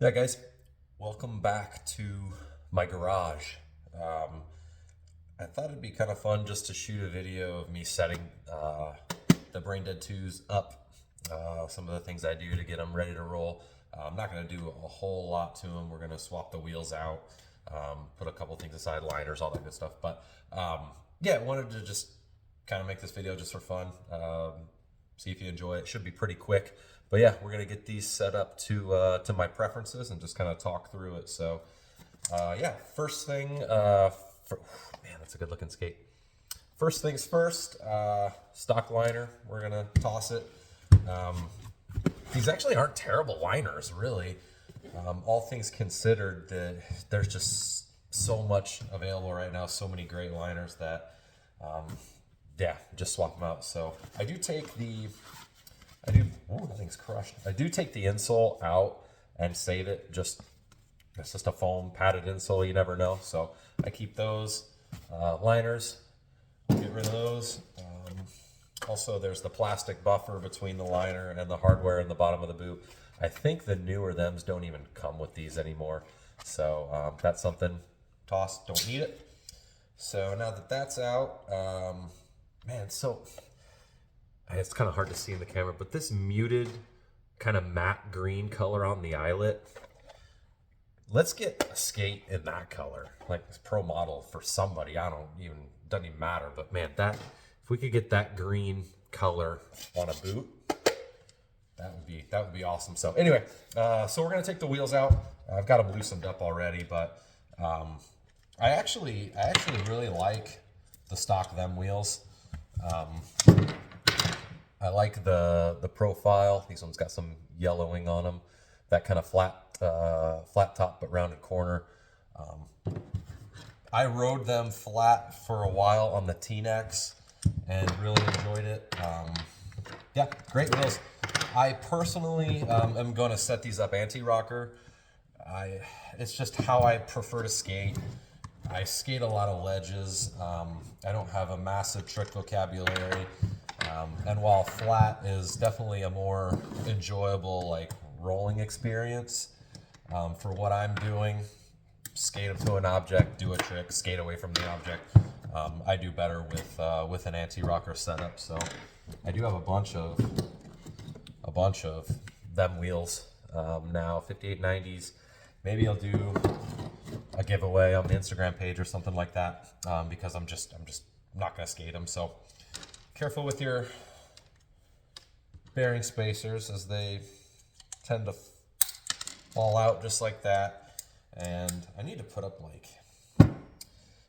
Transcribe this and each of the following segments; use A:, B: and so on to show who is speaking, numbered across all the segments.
A: Yeah, guys, welcome back to my garage. I thought it'd be kind of fun just to shoot a video of me setting the Brain Dead 2s up, some of the things I do to get them ready to roll. I'm not going to do a whole lot to them. We're going to swap the wheels out, put a couple things aside, liners, all that good stuff. But yeah, I wanted to just kind of make this video just for fun. See if you enjoy it. It should be pretty quick. But yeah, we're gonna get these set up to my preferences and just kind of talk through it. So yeah, first thing, man, that's a good looking skate. First things first, stock liner. We're gonna toss it. These actually aren't terrible liners, really. All things considered, there's just so much available right now. So many great liners that, yeah, just swap them out. So I do take the. Ooh, that thing's crushed. I do take the insole out and save it. It's just a foam padded insole. You never know. So I keep those liners. Get rid of those. Also, there's the plastic buffer between the liner and the hardware in the bottom of the boot. I think the newer thems don't even come with these anymore. So that's something. Toss. Don't need it. So now that that's out, man, so. It's kind of hard to see in the camera, but this muted kind of matte green color on the eyelet, let's get a skate in that color, like this pro model for somebody. Doesn't even matter, but man, if we could get that green color on a boot, that would be awesome. So anyway, so we're gonna take the wheels out. I've got them loosened up already, but I actually really like the stock them wheels. I like the profile. These ones got some yellowing on them. That kind of flat top but rounded corner. I rode them flat for a while on the T-Nex and really enjoyed it. Yeah, great wheels. I personally am going to set these up anti-rocker. It's just how I prefer to skate. I skate a lot of ledges. I don't have a massive trick vocabulary. And while flat is definitely a more enjoyable like rolling experience for what I'm doing, skate up to an object, do a trick, skate away from the object, I do better with an anti-rocker setup. So I do have a bunch of them wheels now, 5890s. Maybe I'll do a giveaway on the Instagram page or something like that because I'm just not gonna skate them. So careful with your bearing spacers as they tend to fall out just like that. And I need to put up like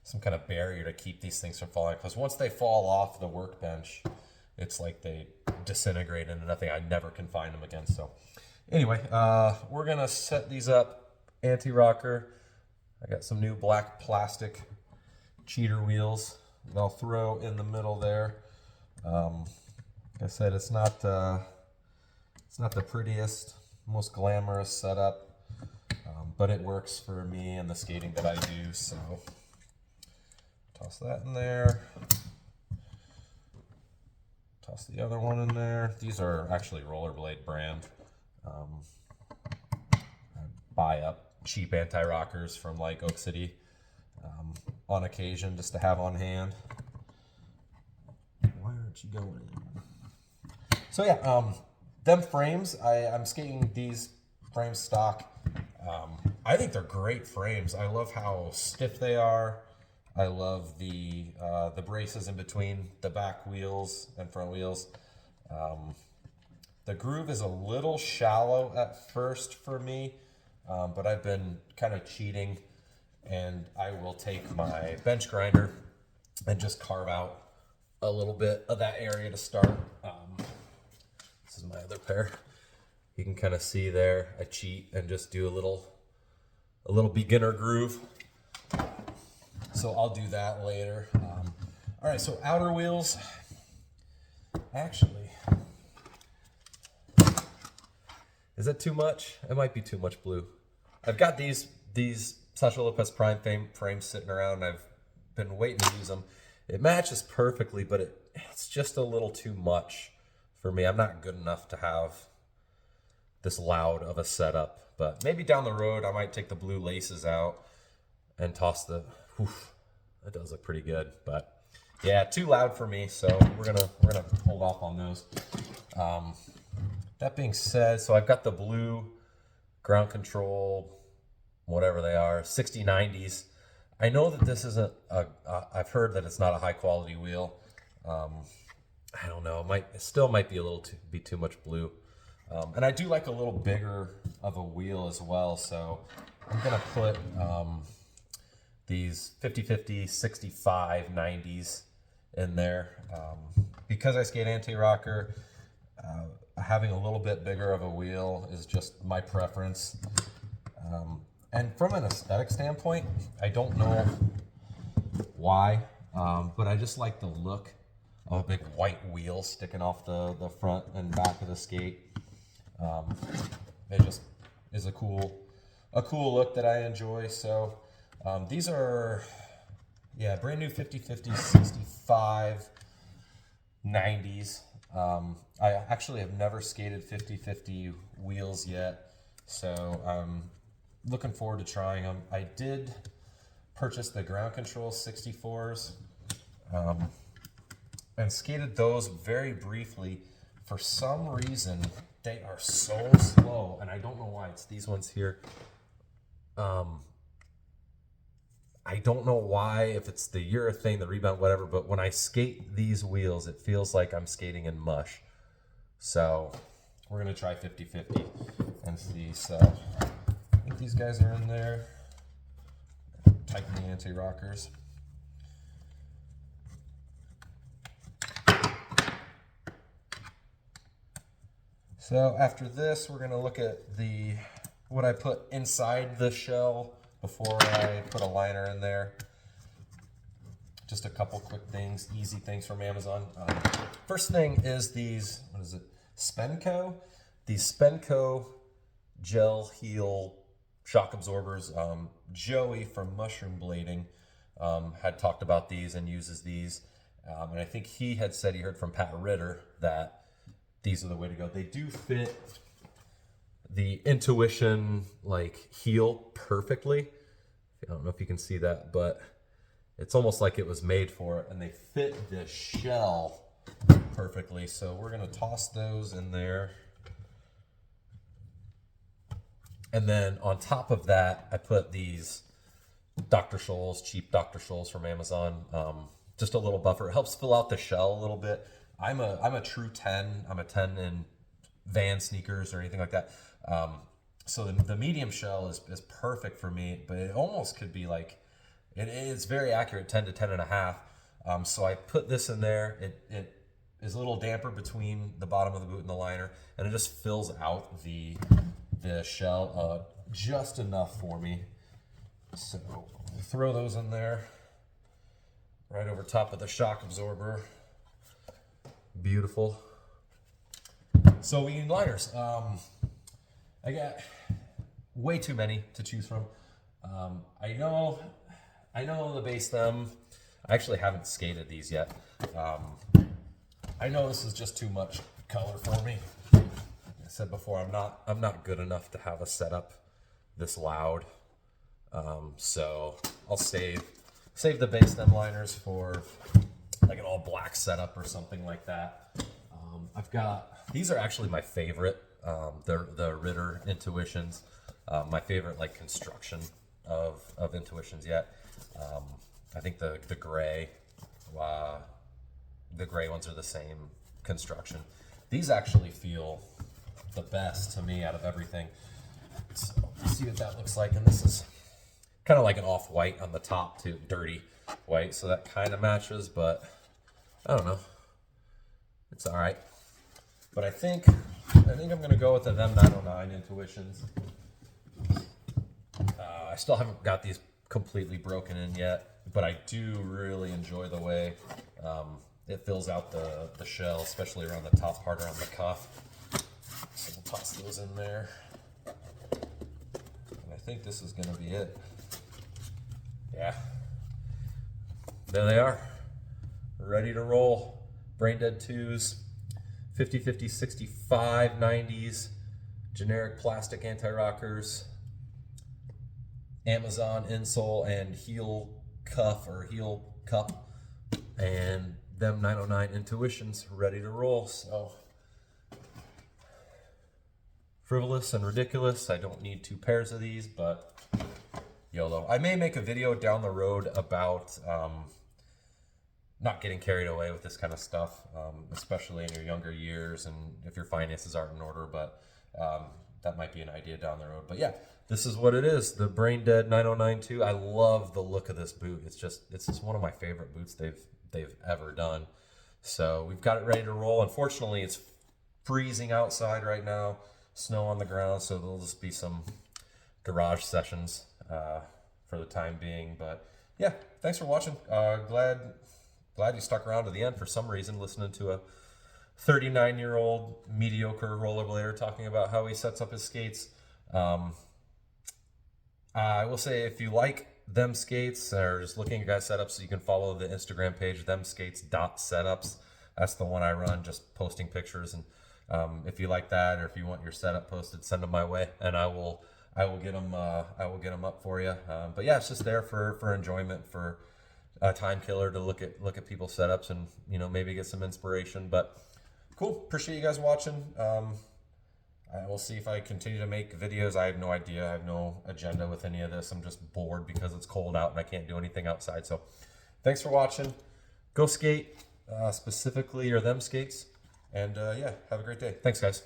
A: some kind of barrier to keep these things from falling, because once they fall off the workbench, it's like they disintegrate into nothing. I never can find them again. So anyway, we're gonna set these up anti-rocker. I got some new black plastic cheater wheels that I'll throw in the middle there. Like I said, it's not the prettiest, most glamorous setup, but it works for me and the skating that I do. So toss that in there. Toss the other one in there. These are actually Rollerblade brand. I buy up cheap anti-rockers from like Oak City on occasion just to have on hand. Why aren't you going in? So yeah, them frames, I'm skating these frames stock. I think they're great frames. I love how stiff they are. I love the braces in between the back wheels and front wheels. The groove is a little shallow at first for me, but I've been kind of cheating, and I will take my bench grinder and just carve out a little bit of that area to start. This is my other pair. You can kind of see there, I cheat and just do a little beginner groove. So I'll do that later. All right, so outer wheels. Actually, is that too much? It might be too much blue. I've got these Sasha Lopez Prime frames sitting around. I've been waiting to use them. It matches perfectly, but it's just a little too much for me. I'm not good enough to have this loud of a setup. But maybe down the road, I might take the blue laces out and toss the, that does look pretty good. But yeah, too loud for me, so we're gonna hold off on those. That being said, so I've got the blue ground control, whatever they are, 6090s. I know that this isn't I've heard that it's not a high quality wheel. I don't know, it still might be a little too much blue. And I do like a little bigger of a wheel as well, so I'm gonna put these 50-50 65 90s in there. Because I skate anti-rocker, having a little bit bigger of a wheel is just my preference. And from an aesthetic standpoint, I don't know why, but I just like the look of a big white wheel sticking off the front and back of the skate. It just is a cool look that I enjoy. So these are, yeah, brand new 50-50 65 90s. I actually have never skated 50-50 wheels yet, so I'm looking forward to trying them. I did purchase the ground control 64s and skated those very briefly. For some reason, they are so slow, and I don't know why. It's these ones here. I don't know why, if it's the urethane, the rebound, whatever, but when I skate these wheels, it feels like I'm skating in mush. So we're gonna try 50-50 and see. So I think these guys are in there. Tighten the anti-rockers. So after this, we're gonna look at what I put inside the shell before I put a liner in there. Just a couple quick things, easy things from Amazon. First thing is these, what is it? Spenco? These Spenco gel heel shock absorbers. Joey from Mushroom Blading had talked about these and uses these. And I think he had said he heard from Pat Ritter that these are the way to go. They do fit the Intuition like heel perfectly. I don't know if you can see that, but it's almost like it was made for it, and they fit the shell perfectly. So we're gonna toss those in there. And then on top of that, I put these Dr. Scholl's, cheap Dr. Scholl's from Amazon. Just a little buffer. It helps fill out the shell a little bit. I'm a true 10. I'm a 10 in Van sneakers or anything like that. So the medium shell is perfect for me, but it almost could be like, it is very accurate, 10 to 10 and a half. So I put this in there. It is a little damper between the bottom of the boot and the liner, and it just fills out the shell just enough for me. So throw those in there right over top of the shock absorber. Beautiful. So we need liners. I got way too many to choose from. I know the base stem. I actually haven't skated these yet. I know this is just too much color for me. Like I said before, I'm not good enough to have a setup this loud. So I'll save the base stem liners for like an all black setup or something like that. I've got, these are actually my favorite. The Ritter Intuitions, my favorite like construction of Intuitions yet. I think the gray ones are the same construction. These actually feel the best to me out of everything. So let's see what that looks like. And this is kind of like an off-white on the top too, dirty white. So that kind of matches, but I don't know. It's all right. But I think I'm gonna go with the M909 Intuitions. I still haven't got these completely broken in yet, but I do really enjoy the way it fills out the shell, especially around the top part, around the cuff. So we'll toss those in there. And I think this is gonna be it. Yeah. There they are. Ready to roll. Brain Dead 2s, 50-50 65 90s, generic plastic anti-rockers, Amazon insole and heel cuff or heel cup, and them 909 Intuitions ready to roll. So frivolous and ridiculous. I don't need 2 pairs of these, but YOLO. I may make a video down the road about not getting carried away with this kind of stuff, especially in your younger years and if your finances aren't in order, but that might be an idea down the road. But yeah, this is what it is, the Brain Dead 9092. I love the look of this boot. It's just one of my favorite boots they've ever done. So we've got it ready to roll. Unfortunately, it's freezing outside right now, snow on the ground, so there'll just be some garage sessions for the time being. But yeah, thanks for watching. Glad you stuck around to the end for some reason, listening to a 39-year-old mediocre rollerblader talking about how he sets up his skates. I will say, if you like them skates or just looking at guys' setups, you can follow the Instagram page, themskates.setups. That's the one I run, just posting pictures. And if you like that, or if you want your setup posted, send them my way, and I will get them up for you. But yeah, it's just there for enjoyment, for a time killer to look at people's setups and, you know, maybe get some inspiration. But cool, appreciate you guys watching. I will see if I continue to make videos. I have no idea. I have no agenda with any of this. I'm just bored because it's cold out and I can't do anything outside. So thanks for watching. Go skate, specifically, or them skates. And yeah, have a great day. Thanks, guys.